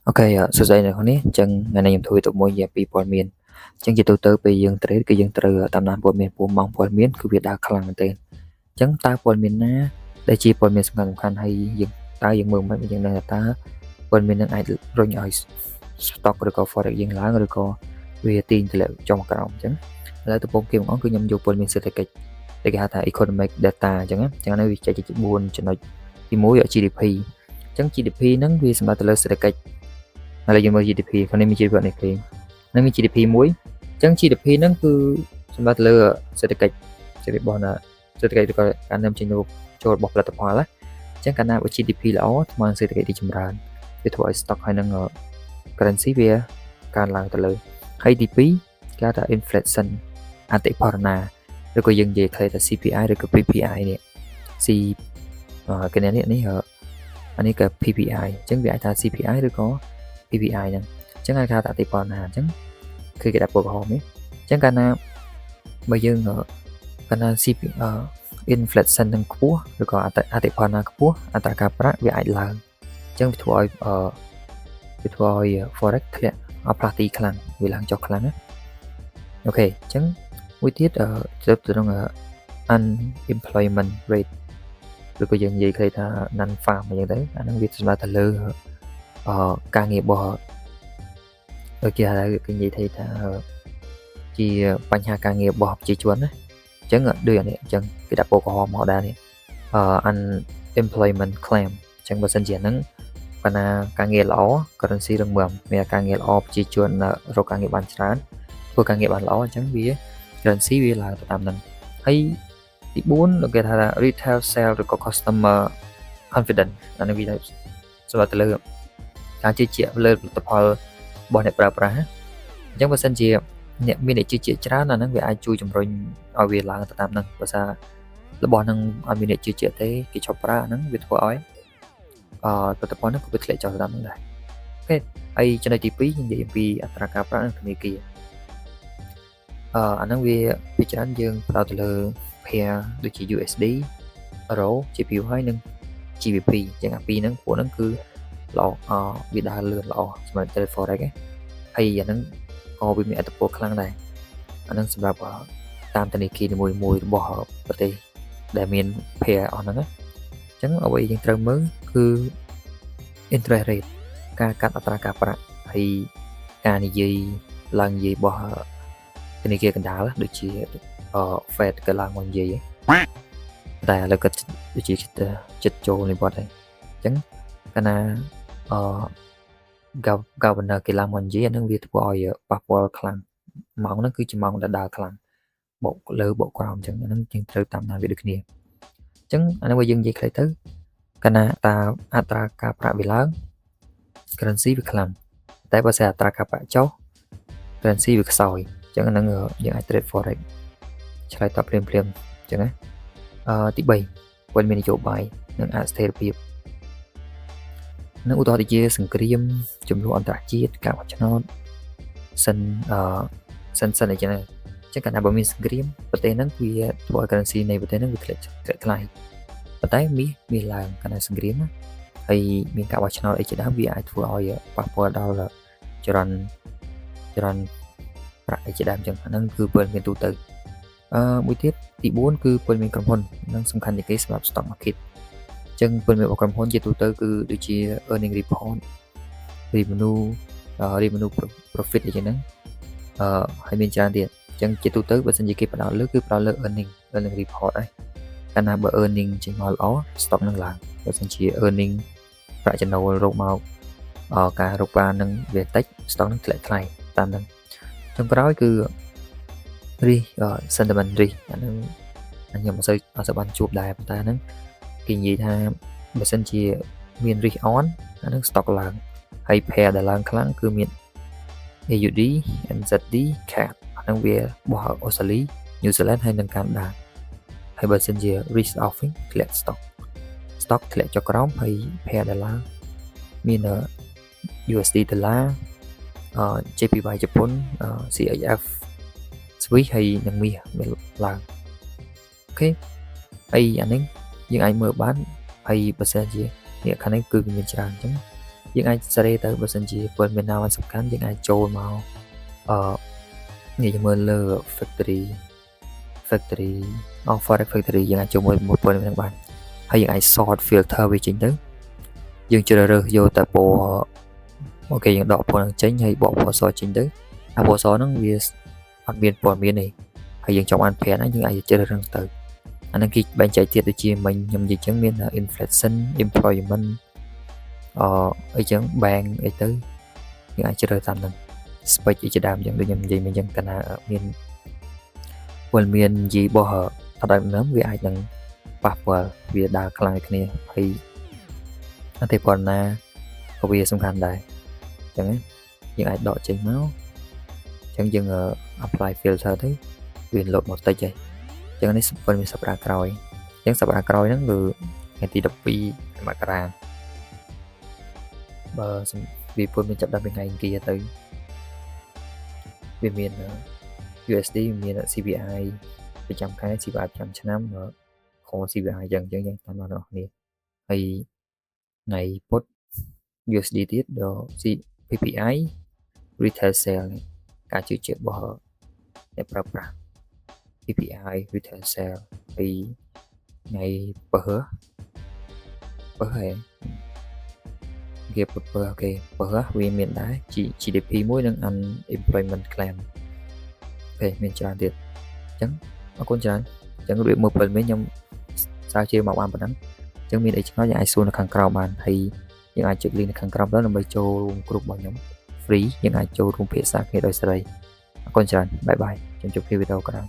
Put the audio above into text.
Ok, sửa dây này con ní, chân ngày nay em thôi tụi môi dẹp bị bòn miền, chân chỉ tôi tới bị dương tới cái dương từ tầm nàn bòn miền buông mong bòn miền cứ việc đa khăn tên, chân ta bòn miền na, để chi bòn miền sầm khăn hay dương ta dương mường mấy dương này là ta bòn miền đang ai rồi nhảy stock rồi có forex dương lá rồi có về tiền thì lại cho một cái ông chân, lại tụi bông kêu ngón cứ nhầm vô bòn miền sẽ cái để cái hạt economic data chẳng á, chẳng nói chạy chỉ buồn cho nó cái mối ở GDP, chân GDP nó vì sầm từ sẽ cái là dùng vào GDP คนนี้มี GDP ในเพลงนั่นมี GDP មួយអញ្ចឹង GDP ហ្នឹងគឺសម្រាប់ទៅលើសេដ្ឋកិច្ចរបស់ណាសេដ្ឋកិច្ចឬក៏ការនាំចេញចូលរបស់ផលិតផលណាអញ្ចឹងកាលណាបើ GDP ល្អស្មើនឹងសេដ្ឋកិច្ចរីកចម្រើនវាធ្វើឲ្យ stock ហើយនឹង currency វាកើនឡើងទៅលើហើយទី2គេហៅថា inflation អតិផរណាឬក៏យើងនិយាយខ្លីថា CPI ឬក៏ PPI នេះ C គេនេះអានេះក៏ PPI អញ្ចឹងវាអាចថា CPI ឬក៏ PPI ហ្នឹងអញ្ចឹងគេថាអតិផរណាអញ្ចឹងគឺគេដាក់ពណ៌ក្រហមនេះអញ្ចឹងកាលណាបើយើងកាលណា CPI inflation នឹងខ្ពស់ឬក៏អតិផរណាខ្ពស់អត្រាការប្រាក់វាអាចឡើងអញ្ចឹងវាធ្វើឲ្យ forex ធ្លាក់អផ្លាស់ទីខ្លាំងវាឡើងចុះខ្លាំងណាអូខេអញ្ចឹងមួយទៀតទៅក្នុង unemployment rate ឬក៏យើងនិយាយខ្លីថា non farm អញ្ចឹងទៅអាហ្នឹងវាសម្រាប់ទៅលើការងាររបស់ដូចគេនិយាយថាជាបញ្ហាការងាររបស់ប្រជាជនណាអញ្ចឹងដូចអានេះអញ្ចឹងគេដាក់ពណ៌ក្រហមមកដែរនេះunemployment claim អញ្ចឹងបើសិនជាហ្នឹងបណ្ណាការងារល្អ currency រឹងមាំមានការងារល្អប្រជាជនរកការងារបានច្រើនធ្វើការងារបានល្អអញ្ចឹងវា currency វាឡើងទៅតាមហ្នឹងហើយទី4គេថា retail sale ឬក៏ customer confidence អានេះវាសម្រាប់ទៅលើការជឿជាក់លើផលិតផលរបស់អ្នកប្រើប្រាស់អញ្ចឹងបើសិនជាអ្នកមានអ្នកជឿជាក់ច្រើនអាហ្នឹងវាអាចជួយជំរុញឲ្យវាឡើងទៅតាមហ្នឹងបើថារបស់ហ្នឹងអត់មានអ្នកជឿជាក់ទេគេឈប់ប្រើអាហ្នឹងវាធ្វើឲ្យផលិតផលហ្នឹងក៏វាធ្លាក់ចុះទៅតាមហ្នឹងដែរអូខេហើយចំណុចទី2និយាយអំពីអត្រាការប្រាក់និងធនាគារអាហ្នឹងវាពិចារណាយើងផ្ដោតទៅលើ pair ដូចជា USD Euro JPY ហើយនិង GBP អញ្ចឹងអាពីរហ្នឹងពួកហ្នឹងគឺល្អវាដើរលឿនល្អសម្រាប់ trade forex ហើយអាហ្នឹងក៏វាមានឥទ្ធិពលខ្លាំងដែរអាហ្នឹងសម្រាប់តាមធនាគារនីមួយៗរបស់ប្រទេសដែលមាន pair អស់ហ្នឹងអញ្ចឹងអ្វីយើងត្រូវមើលគឺ interest rate ការកាត់អត្រាការប្រាក់ហើយការនិយាយឡើងនិយាយរបស់ធនាគារកណ្ដាលដូចជាFed ក៏ឡើងមកនិយាយតែឥឡូវក៏ដូចជាចិត្តចូលនេះបាត់ហើយអញ្ចឹងកាលណាgovernor គេឡើងមកនិយាយអានឹងវាធ្វើឲ្យប៉ះពាល់ខ្លាំងម៉ោងហ្នឹងគឺជាម៉ោងដែលដើរខ្លាំងបូកលើបូកក្រោមអញ្ចឹងអានឹងយើងត្រូវតាមដានវាដូចគ្នាអញ្ចឹងអានឹងបើយើងនិយាយខ្លីទៅកាលណាអត្រាការប្រាក់វាឡើង currency វាខ្លាំងតែបើសិនអត្រាការប្រាក់ចុះ currency វាខ្សោយអញ្ចឹងអានឹងយើងអាច trade forex ឆ្លើយតបភ្លាមអញ្ចឹងណាទី3ព័ត៌មាននយោបាយនិងអស្ថិរភាពនៅឧទាហរណ៍ដូចជាសង្គ្រាមចំនួនអន្តរជាតិការបោះឆ្នោតសិនអីចឹងកាលណាបើមានសង្គ្រាមប្រទេសហ្នឹងវាធ្វើឲ្យ currency នៃប្រទេសហ្នឹងវាធ្លាក់ថ្លៃប៉ុន្តែមាសឡើងកាលណាសង្គ្រាមហើយមានការបោះឆ្នោតអីជាដើមវាអាចធ្វើឲ្យប៉ះពាល់ដល់ចរន្តប្រាក់អីជាដើមចឹងអាហ្នឹងគឺព័ត៌មានទូទៅមួយទៀតទី4គឺព័ត៌មានក្រុមហ៊ុននឹងសំខាន់ជាងគេសម្រាប់ stock market អញ្ចឹងព័ត៌មានរបស់ក្រុមហ៊ុនជាទូទៅគឺដូចជា earning report revenue profit អីចឹងហ្នឹងហើយមានច្រើនទៀតអញ្ចឹងជាទូទៅបើសិនជាគេផ្ដោតលើគឺផ្ដោតលើ earning report ហើយកាលណាបើ earning ចេញមកល្អ stock នឹងឡើងបើសិនជា earning ប្រាក់ចំណូលរកមកការរកបាននឹងវាតិច stock នឹងធ្លាក់ថ្លៃតាមហ្នឹងចុងក្រោយគឺsentiment risk អាហ្នឹងខ្ញុំអត់សូវបានជួបដែរប៉ុន្តែហ្នឹងគេនិយាយថាបើសិនជាមាន risk on អាហ្នឹង stock ឡើងហើយ pair ដែលឡើងខ្លាំងគឺមាន AUD NZD CAD អាហ្នឹងវារបស់អូស្ត្រាលី New Zealand ហើយនិងកាណាដាហើយបើសិនជា risk offing ធ្លាក់ stock ធ្លាក់ចុះក្រោមហើយ pair ដែលឡើងមាន USD ដុល្លារJPY ជប៉ុន CHF ស្វីសហើយនឹងមាសមានឡើងអូខេហើយអានេះយើងអាចមើលបានហើយបើសិនជានេះខាងនេះគឺមានច្រើនអញ្ចឹង យើងអាចសេរីទៅបើសិនជាព័ត៌មានណាសំខាន់យើងអាចចូលមកនិយាយមើលលើ factory forex factory យើងអាចចូលមួយព័ត៌មានហ្នឹងបានហើយយើងអាច sort filter វាចេញទៅយើងជ្រើសរើសយកតែពណ៌អូខេយើងដកពណ៌ហ្នឹងចេញហើយបកពណ៌សចេញទៅអាពណ៌សហ្នឹងវាអត់មានព័ត៌មានទេហើយយើងចង់បានប្រានហ្នឹងយើងអាចជ្រើសរើសទៅអាហ្នឹងគេបែងចែកទៀតដូចជាមិញខ្ញុំនិយាយចឹងមាន inflation employment អីចឹង bank អីទៅយើងអាចជ្រើសតាមហ្នឹង spec អីជាដើមចឹងដូចខ្ញុំនិយាយមិញចឹងកាលណាមានព័ត៌មាននិយាយរបស់អត់ដើមវាអាចនឹងប៉ះពាល់វាដើរខ្លាំងគ្នាហើយអតិពលណាក៏វាសំខាន់ដែរអញ្ចឹងយើងអាចដកចេញមកអញ្ចឹងយើង apply filter ទៅវាលោតមកតិចហើយអញ្ចឹងនេះព័ត៌មានសប្តាហ៍ក្រោយអញ្ចឹងសប្តាហ៍ក្រោយហ្នឹងគឺថ្ងៃទី12មករាបើវាព័ត៌មានចាប់ដើមពីថ្ងៃអង្គារទៅវាមាន USD មាន CPI ប្រចាំខែ CPI ប្រចាំឆ្នាំខុស CPI អញ្ចឹងតាមបងប្អូនគ្នាហើយថ្ងៃពុធ USD ទៀតដល់ PPI retail sale ការជឿជាក់របស់អ្នកប្រើប្រាស់ PPI retail sale ពីថ្ងៃពហគេពុតពហវាមានដែរ GDP មួយនិង unemployment claim អូខេមានច្រើនទៀតអញ្ចឹងអរគុណច្រើនអញ្ចឹងរៀបមើលព័ត៌មានខ្ញុំស្រាវជ្រាវមកបានប៉ុណ្ណឹងអញ្ចឹងមានអីឆ្ងល់យើងអាចសួរនៅខាងក្រោមបានហើយយើងអាចចុច link នៅខាងក្រោមđóដើម្បីចូលរួមក្រុមរបស់ខ្ញុំ free យើងអាចចូលរួមភាសាគ្នាដោយសេរីអរគុណច្រើនបាយបាយខ្ញុំជួបគ្នាវីដេអូក្រោយ